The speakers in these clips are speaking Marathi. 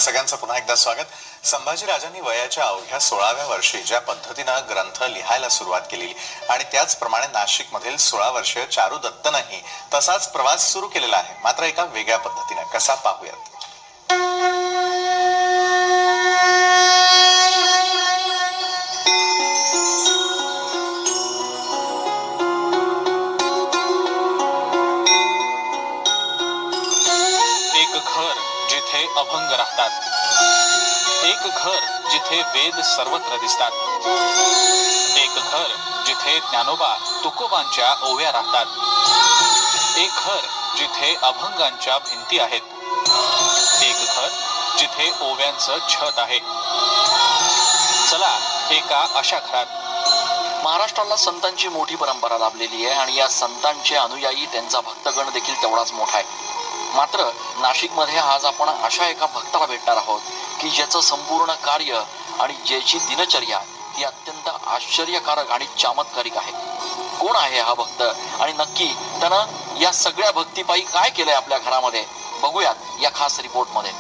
सगळ्यांचं पुन्हा एकदा स्वागत. संभाजीराजांनी वयाच्या अवघ्या 16व्या वर्षी ज्या पद्धतीनं ग्रंथ लिहायला सुरुवात केली आणि त्याचप्रमाणे नाशिकमधील 16 वर्षीय चारू दत्तनंही तसाच प्रवास सुरू केलेला आहे, मात्र एका वेगळ्या पद्धतीने. कसा पाहूयात. एक घर जिथे अभंग राहतात, एक घर जिथे वेद सर्वत्र दिसतात, एक घर जिथे ज्ञानोबा तुकोबांच्या ओव्या राहतात, एक घर जिथे अभंगांच्या भिंती आहेत, एक घर जिथे ओव्यांचं छत आहे. चला एका अशा घरात. महाराष्ट्राला संतांची मोठी परंपरा लाभलेली आहे आणि या संतांचे अनुयायी, त्यांचा भक्तगण देखील तेवढाच मोठा आहे. मात्र नाशिकमध्ये आज आपण अशा एका भक्ताला भेटणार आहोत की ज्याचं संपूर्ण कार्य आणि ज्याची दिनचर्या ही अत्यंत आश्चर्यकारक आणि चमत्कारिक आहे. कोण आहे हा भक्त आणि नक्की त्यानं या सगळ्या भक्तीपायी काय केलंय आपल्या घरामध्ये, बघूयात या खास रिपोर्टमध्ये.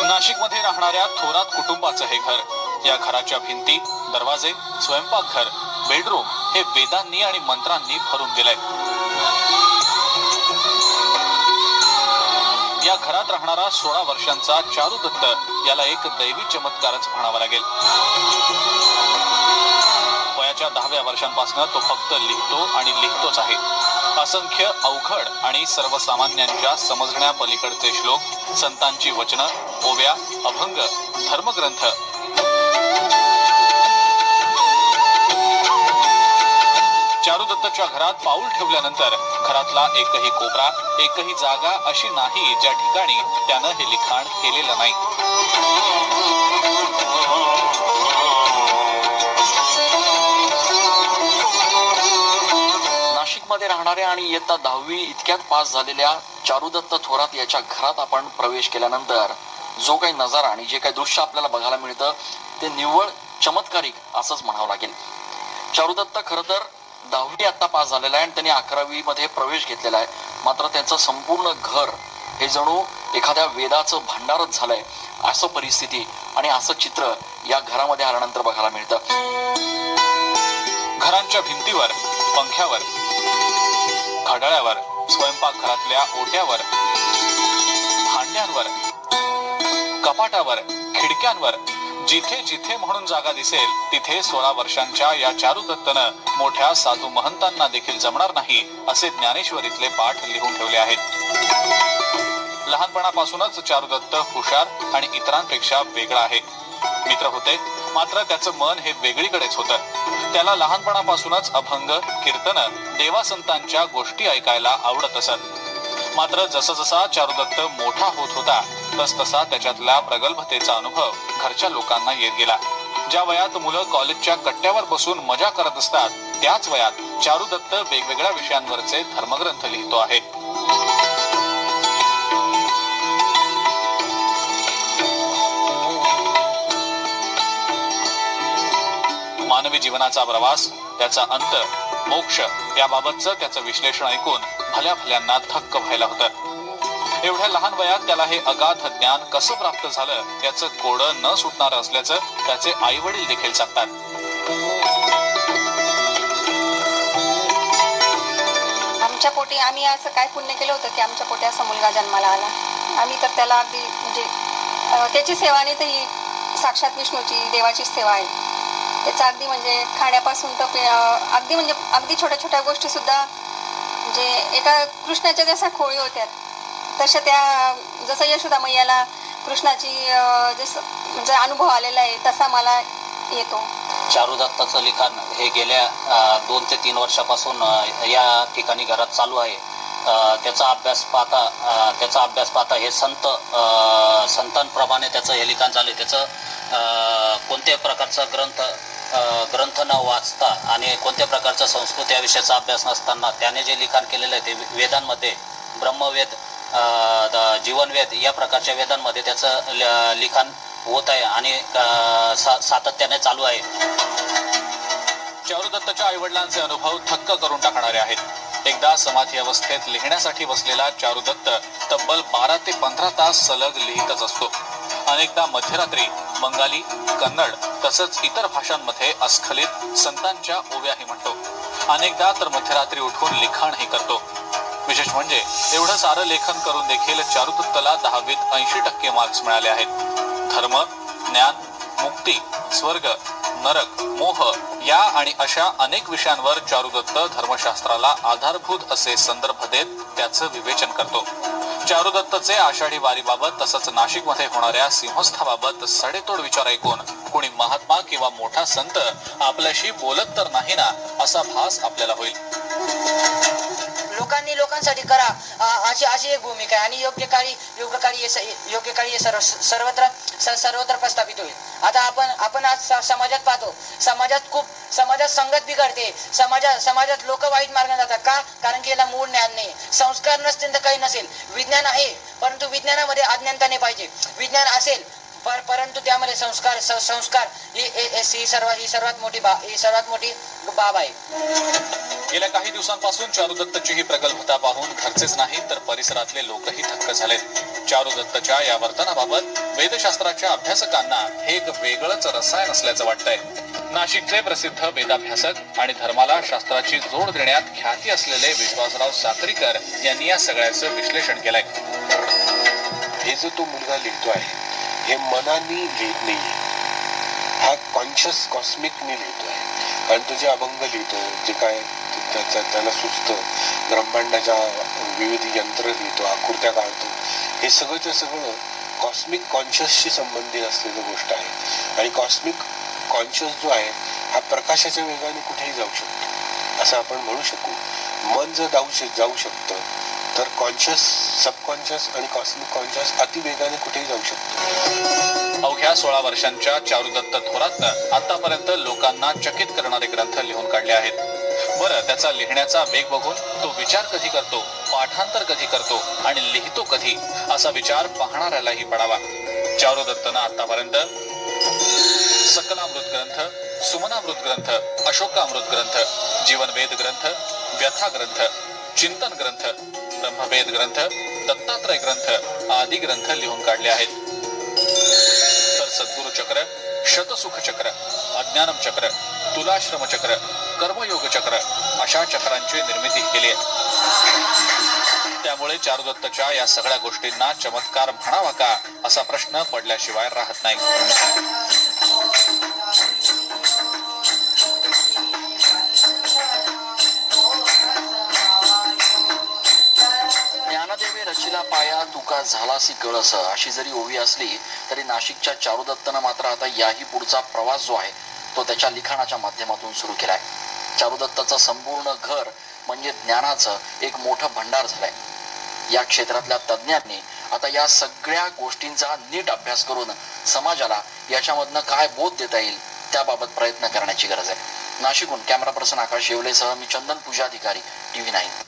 नाशिकमध्ये राहणाऱ्या थोरात कुटुंबाचं हे घर. या घराच्या भिंती, दरवाजे, स्वयंपाकघर, बेडरूम हे वेदांनी आणि मंत्रांनी भरून गेलंय. या घरात राहणारा 16 वर्षांचा चारू दत्त याला एक दैवी चमत्कारच म्हणावा लागेल. वयाच्या 10व्या वर्षांपासून तो फक्त लिहितो आणि लिहितोच आहे. असंख्य अवघड आणि सर्वसामान्यांच्या समजण्या पलीकडचे श्लोक, संतांची वचनं, ओव्या, अभंग, धर्मग्रंथ. चारू दत्तच्या घरात पाऊल ठेवल्यानंतर घरातला एकही कोपरा, एकही जागा अशी नाही ज्या ठिकाणी त्यानं हे लिखाण केलेलं नाही. नाशिकमध्ये राहणाऱ्या आणि इयत्ता 10वी इतक्यात पास झालेल्या चारुदत्त थोरात याच्या घरात आपण प्रवेश केल्यानंतर जो काही नजारा आणि जे काही दृश्य आपल्याला बघायला मिळतं ते निव्वळ चमत्कारिक असंच म्हणावं लागेल. चारुदत्त खरं तर 10वी आता पास झालेला आहे आणि त्यांनी 11वी मध्ये प्रवेश घेतलेला आहे. मात्र त्यांचं संपूर्ण घर हे जणू एखाद्या वेदाचं भांडारच झालंय, असं परिस्थिती आणि असं चित्र या घरामध्ये आल्यानंतर बघायला मिळतं. घरांच्या भिंतीवर, पंख्यावर, घड्याळावर, स्वयंपाकघरातल्या ओट्यावर, भांड्यांवर, कपाटावर, खिडक्यांवर जिथे जिथे म्हणून जागा दिसेल तिथे 16 वर्षांच्या या चारू दत्तनं मोठ्या साधू महंतांना देखील जमणार नाही असे ज्ञानेश्वरीतले पाठ लिहून ठेवले आहेत. लहानपणापासूनच चारू दत्त हुशार आणि इतरांपेक्षा वेगळा आहे. मित्र होते, मात्र त्याचं मन हे वेगळीकडेच होतं. त्याला लहानपणापासूनच अभंग, कीर्तन, देवासंतांच्या गोष्टी ऐकायला आवडत असत. मात्र जसा चारुदत्त मोठा होत होता तसतसा त्याच्यातल्या प्रगल्भतेचा अनुभव घरच्या लोकांना येत गेला. ज्या वयात मुलं कॉलेजच्या कट्ट्यावर बसून मजा करत असतात त्याच वयात चारुदत्त वेगवेगळ्या विषयांवरचे धर्मग्रंथ लिहितो आहे. मानवी जीवनाचा प्रवास, त्याचा अंत, मोक्ष याबाबतचं त्याचं विश्लेषण ऐकून भल्या भल्यांना थक्क व्हायला होतं. एवढ्या लहान वयात त्याला हे अगाध ज्ञान कसं प्राप्त झालं याचं कोडं न सुटणार असल्याचं त्याचे आई वडील देखील सांगतात. आमच्या पोटी आम्ही असं काय पुण्य केलं होतं की आमच्या पोटी असा मुलगा जन्माला आला. आम्ही तर त्याला अगदी म्हणजे त्याची सेवा नाही तर ही साक्षात विष्णूची, देवाची सेवा आहे. त्याचं अगदी म्हणजे खाण्यापासून तर अगदी छोट्या छोट्या गोष्टी सुद्धा म्हणजे एका कृष्णाच्या जशा खोळी होत्या तशा त्या, जसं यशोदा मैयाला कृष्णाची जसं म्हणजे अनुभव आलेला आहे तसा मला येतो. चारू दत्ताचं लिखाण हे गेल्या 2 ते 3 वर्षापासून या ठिकाणी घरात चालू आहे. त्याचा अभ्यास पाहता हे संतांप्रमाणे त्याचं हे लिखाण झाले. त्याचं कोणत्याही प्रकारचा ग्रंथ न वाचता आणि कोणत्या प्रकारचा संस्कृत या विषयाचा अभ्यास नसताना त्याने जे लिखाण केलेलं आहे ते वेदांमध्ये, ब्रह्मवेद, जीवनवेद या प्रकारच्या वेदांमध्ये त्याचं लिखाण होत आहे आणि सातत्याने चालू आहे. चारू दत्तच्या आई वडिलांचे अनुभव थक्क करून टाकणारे आहेत. एकदा समाधी अवस्थेत लिहिण्यासाठी बसलेला चारुदत्त तब्बल 12 ते 15 तास सलग लिहितच असतो. अनेकदा मध्यरात्री बंगाली, कन्नड तसंच इतर भाषांमध्ये अस्खलित संतांच्या ओव्याही म्हणतो. अनेकदा तर मध्यरात्री उठून लिखाणही करतो. विशेष म्हणजे एवढं सारं लेखन करून देखील चारुदत्तला 10वीत 80% मार्क्स मिळाले आहेत. धर्म, ज्ञान, मुक्ती, स्वर्ग, नरक, मोह या आणि अशा अनेक विषयांवर चारुदत्त धर्मशास्त्राला आधारभूत असे संदर्भ देत त्याचं विवेचन करतो. चारुदत्तचे आषाढी वारीबाबत तसंच नाशिकमध्ये होणाऱ्या सिंहस्थाबाबत सडेतोड विचार ऐकून कोणी महात्मा किंवा मोठा संत आपल्याशी बोलत तर नाही ना असा भास आपल्याला होईल. लोकांनी लोकांसाठी करा अशी एक भूमिका आहे आणि योग्य काळी हे सर्वत्र प्रस्थापित होईल. आता आपण आज समाजात पाहतो, समाजात संगत बिघडते, समाजात लोक वाईट मार्गाने जातात. का? कारण की याला मूळ ज्ञान नाही, संस्कार नसतील तर काही नसेल. विज्ञान आहे परंतु विज्ञानामध्ये अज्ञानता नाही पाहिजे. विज्ञान असेल परंतु त्यामध्ये संस्कार ही सर्वात मोठी बाब आहे. गेल्या काही दिवसांपासून चारुदत्तची ही प्रगल्भता पाहून घरचेच नाही तर परिसरातले लोकही थक्क झालेत. चारुदत्तच्या या वर्तनाबाबत वेदशास्त्राच्या अभ्यासकांना हे एक वेगळंच रसायन असल्याचं वाटतंय. नाशिकचे प्रसिद्ध वेदाभ्यासक आणि धर्माला शास्त्राची जोड देण्यात ख्याती असलेले विश्वासराव साक्रीकर यांनी या सगळ्याचं विश्लेषण केलंय. हे जो तो मुलगा लिहितो आहे हे मनाने लिहित नाहीये, हा कॉन्शियस कॉस्मिकने लिहितो आहे. कारण तो जे अभंग लिहितो, जे काय त्याला सुचतं, ब्रह्मांडाच्या विविध यंत्र लिहितो, आकृत्या काढतो, हे सगळंच्या सगळं कॉस्मिक कॉन्शियसशी संबंधित असलेली गोष्ट आहे. आणि कॉस्मिक कॉन्शियस जो आहे हा प्रकाशाच्या वेगाने कुठेही जाऊ शकतो असं आपण म्हणू शकू. मन जर जाऊ शकतं तर कॉन्शियस, सबकॉन्शियस आणि कॉस्मिक कॉन्शियस अतिवेगाने कुठेही जाऊ शकतो. अवघ्या 16 वर्षांच्या चारुदत्त थोरातनं आतापर्यंत लोकांना चकित करणारे ग्रंथ लिहून काढले आहेत. बरं, त्याचा लिहिण्याचा वेग बघून तो विचार कधी करतो, पाठांतर कधी करतो आणि लिहितो कधी असा विचार पाहणाऱ्यालाही पडावा. चारुदत्तनं आतापर्यंत सकलामृत ग्रंथ, सुमनामृत ग्रंथ, अशोकामृत ग्रंथ, जीवनवेद ग्रंथ, व्यथा ग्रंथ, चिंतन ग्रंथ, ब्रह्मवेद ग्रंथ, दत्तात्रय ग्रंथ आदी ग्रंथ लिहून काढले आहेत. तर सद्गुरु चक्र, शतसुख चक्र, अज्ञानम चक्र, तुलाश्रम चक्र, कर्मयोग चक्र अशा चक्रांची निर्मिती केली आहे. त्यामुळे चारुदत्तच्या या सगळ्या गोष्टींना चमत्कार म्हणावा का असा प्रश्न पडल्याशिवाय राहत नाही. ज्ञानदेवे रचिला पाया तुका झालासी कळस अशी जरी ओवी असली तरी नाशिकच्या चारुदत्तनं मात्र आता याही पुढचा प्रवास जो आहे तो त्याच्या लिखाणाच्या माध्यमातून सुरू केलाय. चारुदत्ताचं संपूर्ण घर म्हणजे ज्ञानाचं एक मोठं भंडार झालंय. या क्षेत्रातल्या तज्ज्ञांनी आता या सगळ्या गोष्टींचा नीट अभ्यास करून समाजाला याच्यामधनं काय बोध देता येईल त्याबाबत प्रयत्न करण्याची गरज आहे. नाशिकहून कॅमेरा पर्सन आकाश येवलेसह मी चंदन पूजाधिकारी, TV9.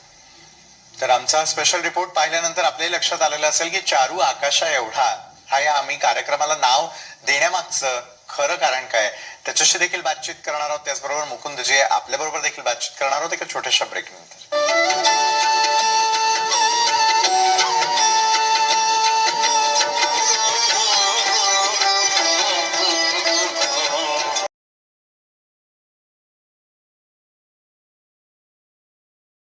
तर आमचा स्पेशल रिपोर्ट पाहिल्यानंतर आपल्याही लक्षात आलेलं असेल की चारू आकाशा एवढा हा या आम्ही कार्यक्रमाला नाव देण्यामागचं खरं कारण काय त्याच्याशी देखील बातचीत करणार आहोत. त्याचबरोबर मुकुंद जे आपल्या बरोबर देखील बातचीत करणार आहोत एका छोट्याशा ब्रेक नंतर.